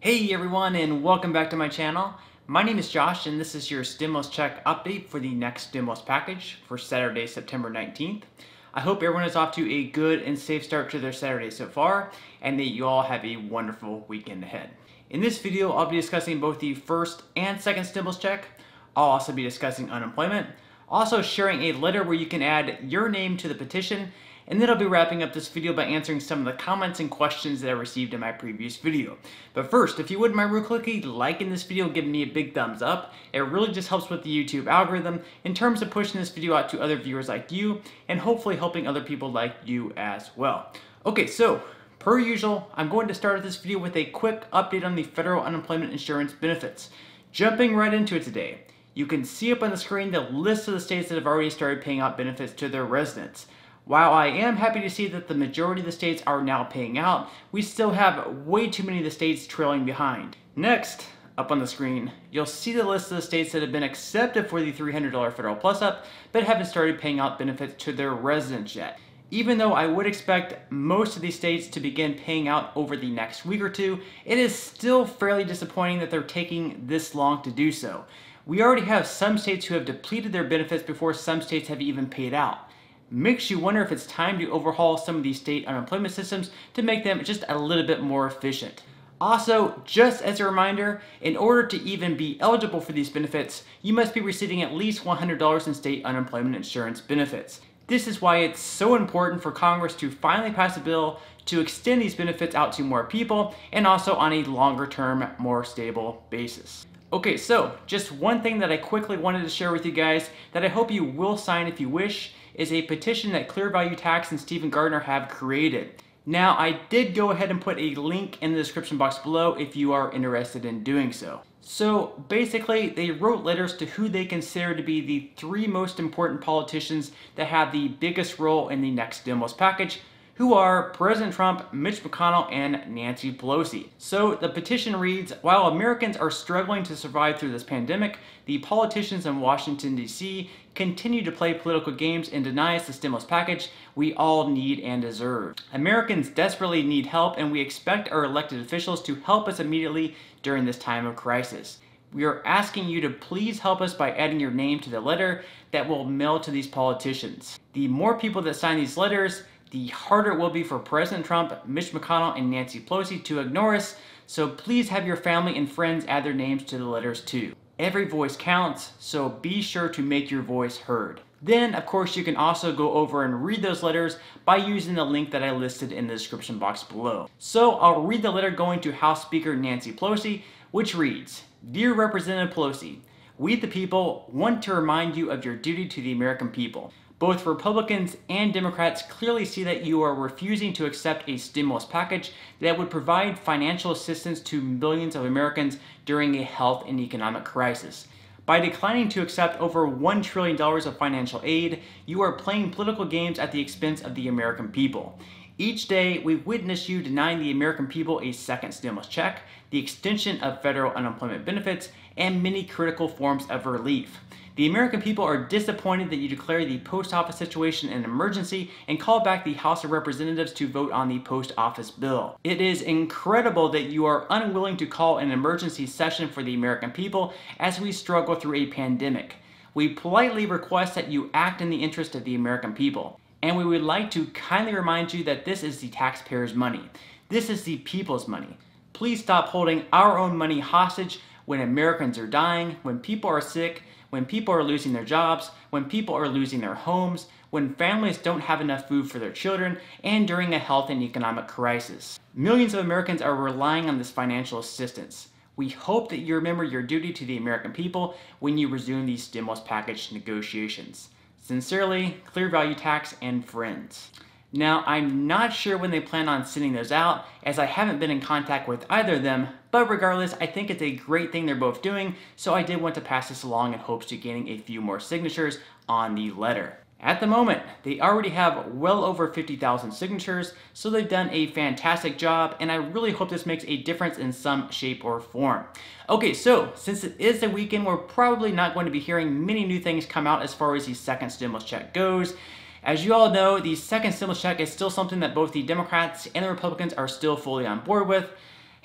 Hey everyone, and welcome back to my channel. My name is Josh and this is your stimulus check update for the next stimulus package for Saturday, September 19th. I hope everyone is off to a good and safe start to their Saturday so far and that you all have a wonderful weekend ahead. In this video, I'll be discussing both the first and second stimulus check. I'll also be discussing unemployment, also sharing a letter where you can add your name to the petition, and then I'll be wrapping up this video by answering some of the comments and questions that I received in my previous video. But first, if you wouldn't mind real quickly liking this video, giving me a big thumbs up. It really just helps with the YouTube algorithm in terms of pushing this video out to other viewers like you and hopefully helping other people like you as well. Okay, so per usual, I'm going to start this video with a quick update on the federal unemployment insurance benefits. Jumping right into it today, you can see up on the screen the list of the states that have already started paying out benefits to their residents. While I am happy to see that the majority of the states are now paying out, we still have way too many of the states trailing behind. Next, up on the screen, you'll see the list of the states that have been accepted for the $300 federal plus up, but haven't started paying out benefits to their residents yet. Even though I would expect most of these states to begin paying out over the next week or two, it is still fairly disappointing that they're taking this long to do so. We already have some states who have depleted their benefits before some states have even paid out. Makes you wonder if it's time to overhaul some of these state unemployment systems to make them just a little bit more efficient. Also, just as a reminder, in order to even be eligible for these benefits, you must be receiving at least $100 in state unemployment insurance benefits. This is why it's so important for Congress to finally pass a bill to extend these benefits out to more people and also on a longer term, more stable basis. Okay, so just one thing that I quickly wanted to share with you guys that I hope you will sign if you wish is a petition that ClearValueTax and Stephen Gardner have created. Now, I did go ahead and put a link in the description box below if you are interested in doing so. So basically, they wrote letters to who they consider to be the three most important politicians that have the biggest role in the next stimulus package, who are President Trump, Mitch McConnell, and Nancy Pelosi. So the petition reads, while Americans are struggling to survive through this pandemic, the politicians in Washington, D.C. continue to play political games and deny us the stimulus package we all need and deserve. Americans desperately need help, and we expect our elected officials to help us immediately during this time of crisis. We are asking you to please help us by adding your name to the letter that will mail to these politicians. The more people that sign these letters, the harder it will be for President Trump, Mitch McConnell, and Nancy Pelosi to ignore us, so please have your family and friends add their names to the letters too. Every voice counts, so be sure to make your voice heard. Then, of course, you can also go over and read those letters by using the link that I listed in the description box below. So I'll read the letter going to House Speaker Nancy Pelosi, which reads, Dear Representative Pelosi, we the people want to remind you of your duty to the American people. Both Republicans and Democrats clearly see that you are refusing to accept a stimulus package that would provide financial assistance to millions of Americans during a health and economic crisis. By declining to accept over $1 trillion of financial aid, you are playing political games at the expense of the American people. Each day, we witness you denying the American people a second stimulus check, the extension of federal unemployment benefits, and many critical forms of relief. The American people are disappointed that you declare the post office situation an emergency and call back the House of Representatives to vote on the post office bill. It is incredible that you are unwilling to call an emergency session for the American people as we struggle through a pandemic. We politely request that you act in the interest of the American people. And we would like to kindly remind you that this is the taxpayers' money. This is the people's money. Please stop holding our own money hostage when Americans are dying, when people are sick, when people are losing their jobs, when people are losing their homes, when families don't have enough food for their children, and during a health and economic crisis. Millions of Americans are relying on this financial assistance. We hope that you remember your duty to the American people when you resume these stimulus package negotiations. Sincerely, ClearValueTax and friends. Now, I'm not sure when they plan on sending those out, as I haven't been in contact with either of them, but regardless, I think it's a great thing they're both doing, so I did want to pass this along in hopes of gaining a few more signatures on the letter. At the moment, they already have well over 50,000 signatures, so they've done a fantastic job, and I really hope this makes a difference in some shape or form. Okay, so since it is the weekend, we're probably not going to be hearing many new things come out as far as the second stimulus check goes. As you all know, the second stimulus check is still something that both the Democrats and the Republicans are still fully on board with.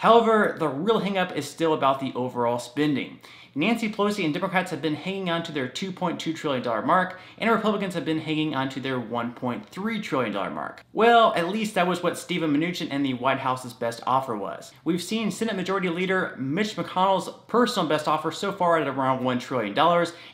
However, the real hangup is still about the overall spending. Nancy Pelosi and Democrats have been hanging on to their $2.2 trillion mark, and Republicans have been hanging on to their $1.3 trillion mark. Well, at least that was what Steven Mnuchin and the White House's best offer was. We've seen Senate Majority Leader Mitch McConnell's personal best offer so far at around $1 trillion,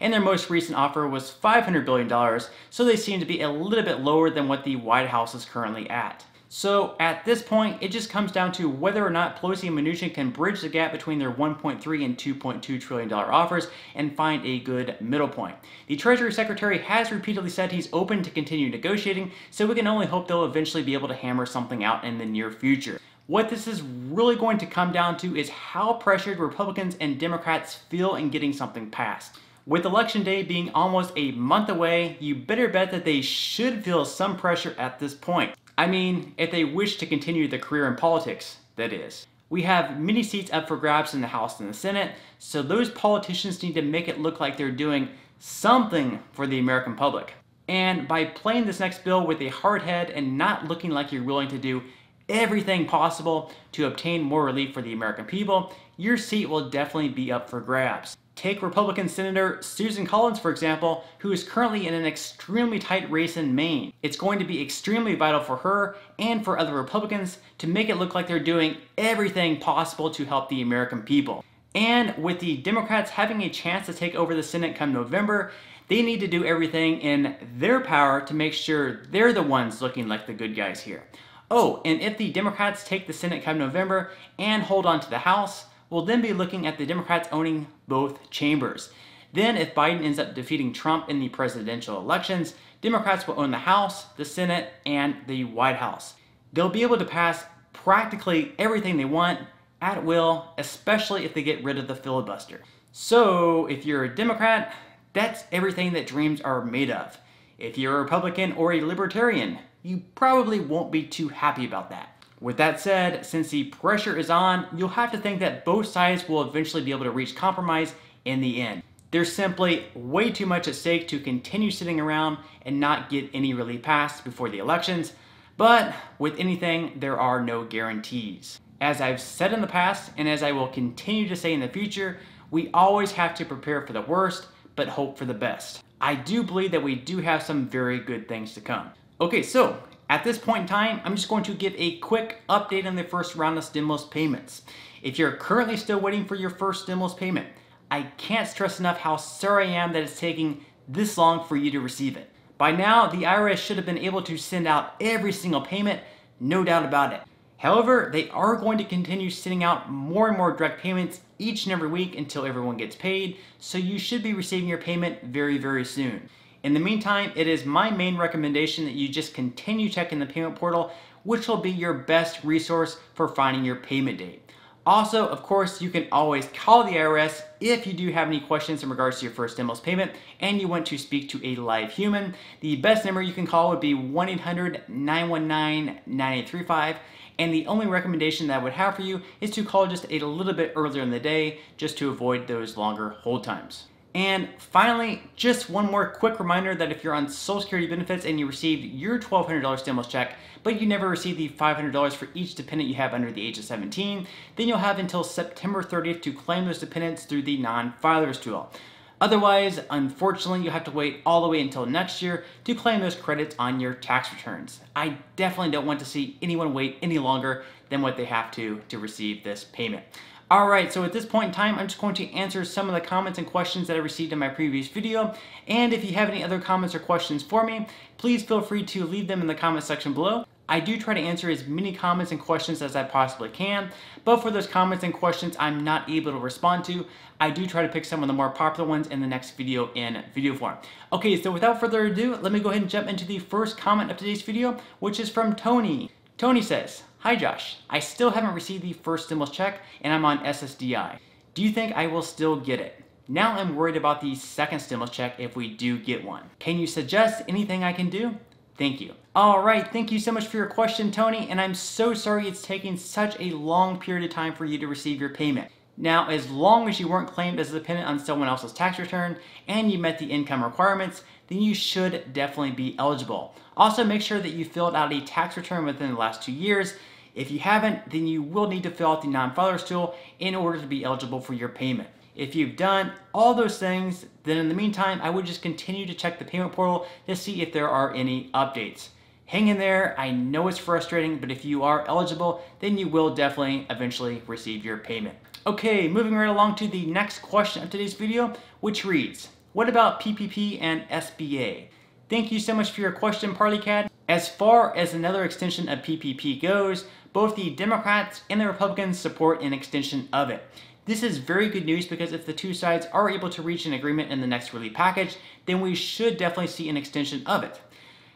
and their most recent offer was $500 billion, so they seem to be a little bit lower than what the White House is currently at. So at this point, it just comes down to whether or not Pelosi and Mnuchin can bridge the gap between their $1.3 and $2.2 trillion offers and find a good middle point. The Treasury Secretary has repeatedly said he's open to continue negotiating, so we can only hope they'll eventually be able to hammer something out in the near future. What this is really going to come down to is how pressured Republicans and Democrats feel in getting something passed. With Election Day being almost a month away, you better bet that they should feel some pressure at this point. I mean, if they wish to continue their career in politics, that is. We have many seats up for grabs in the House and the Senate, so those politicians need to make it look like they're doing something for the American public. And by playing this next bill with a hard head and not looking like you're willing to do everything possible to obtain more relief for the American people, your seat will definitely be up for grabs. Take Republican Senator Susan Collins, for example, who is currently in an extremely tight race in Maine. It's going to be extremely vital for her and for other Republicans to make it look like they're doing everything possible to help the American people. And with the Democrats having a chance to take over the Senate come November, they need to do everything in their power to make sure they're the ones looking like the good guys here. Oh, and if the Democrats take the Senate come November and hold on to the House, we'll then be looking at the Democrats owning both chambers. Then if Biden ends up defeating Trump in the presidential elections, Democrats will own the House, the Senate, and the White House. They'll be able to pass practically everything they want at will, especially if they get rid of the filibuster. So if you're a Democrat, that's everything that dreams are made of. If you're a Republican or a Libertarian, you probably won't be too happy about that. With that said, since the pressure is on, you'll have to think that both sides will eventually be able to reach compromise in the end. There's simply way too much at stake to continue sitting around and not get any relief passed before the elections, but with anything, there are no guarantees. As I've said in the past, and as I will continue to say in the future, we always have to prepare for the worst, but hope for the best. I do believe that we do have some very good things to come. Okay, so at this point in time, I'm just going to give a quick update on the first round of stimulus payments. If you're currently still waiting for your first stimulus payment, I can't stress enough how sorry I am that it's taking this long for you to receive it. By now, the IRS should have been able to send out every single payment, no doubt about it. However, they are going to continue sending out more and more direct payments each and every week until everyone gets paid, so you should be receiving your payment very, very soon. In the meantime, it is my main recommendation that you just continue checking the payment portal, which will be your best resource for finding your payment date. Also, of course, you can always call the IRS if you do have any questions in regards to your first stimulus payment and you want to speak to a live human. The best number you can call would be 1-800-919-9835. And the only recommendation that I would have for you is to call just a little bit earlier in the day just to avoid those longer hold times. And finally, just one more quick reminder that if you're on Social Security benefits and you received your $1,200 stimulus check, but you never received the $500 for each dependent you have under the age of 17, then you'll have until September 30th to claim those dependents through the non-filers tool. Otherwise, unfortunately, you'll have to wait all the way until next year to claim those credits on your tax returns. I definitely don't want to see anyone wait any longer than what they have to receive this payment. Alright, so at this point in time, I'm just going to answer some of the comments and questions that I received in my previous video. And if you have any other comments or questions for me, please feel free to leave them in the comment section below. I do try to answer as many comments and questions as I possibly can, but for those comments and questions I'm not able to respond to, I do try to pick some of the more popular ones in the next video in video form. Okay, so without further ado, let me go ahead and jump into the first comment of today's video, which is from Tony. Tony says, "Hi Josh, I still haven't received the first stimulus check and I'm on SSDI. Do you think I will still get it? Now I'm worried about the second stimulus check if we do get one. Can you suggest anything I can do? Thank you." Alright, thank you so much for your question, Tony, and I'm so sorry it's taking such a long period of time for you to receive your payment. Now, as long as you weren't claimed as a dependent on someone else's tax return and you met the income requirements, then you should definitely be eligible. Also, make sure that you filled out a tax return within the last 2 years. If you haven't, then you will need to fill out the non-filers tool in order to be eligible for your payment. If you've done all those things, then in the meantime, I would just continue to check the payment portal to see if there are any updates. Hang in there. I know it's frustrating, but if you are eligible, then you will definitely eventually receive your payment. Okay, moving right along to the next question of today's video, which reads, what about PPP and SBA? Thank you so much for your question, ParleyCat. As far as another extension of PPP goes, both the Democrats and the Republicans support an extension of it. This is very good news because if the two sides are able to reach an agreement in the next relief package, then we should definitely see an extension of it.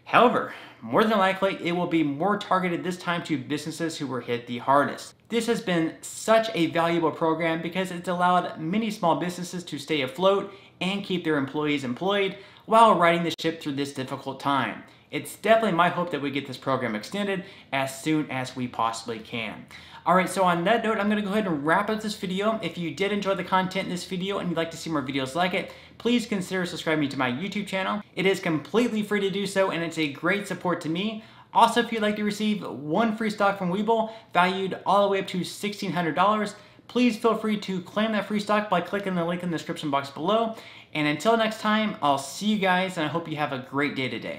However, more than likely, it will be more targeted this time to businesses who were hit the hardest. This has been such a valuable program because it's allowed many small businesses to stay afloat and keep their employees employed while riding the ship through this difficult time. It's definitely my hope that we get this program extended as soon as we possibly can. Alright, so on that note, I'm going to go ahead and wrap up this video. If you did enjoy the content in this video and you'd like to see more videos like it, please consider subscribing to my YouTube channel. It is completely free to do so and it's a great support to me. Also, if you'd like to receive one free stock from Webull, valued all the way up to $1,600, please feel free to claim that free stock by clicking the link in the description box below. And until next time, I'll see you guys and I hope you have a great day today.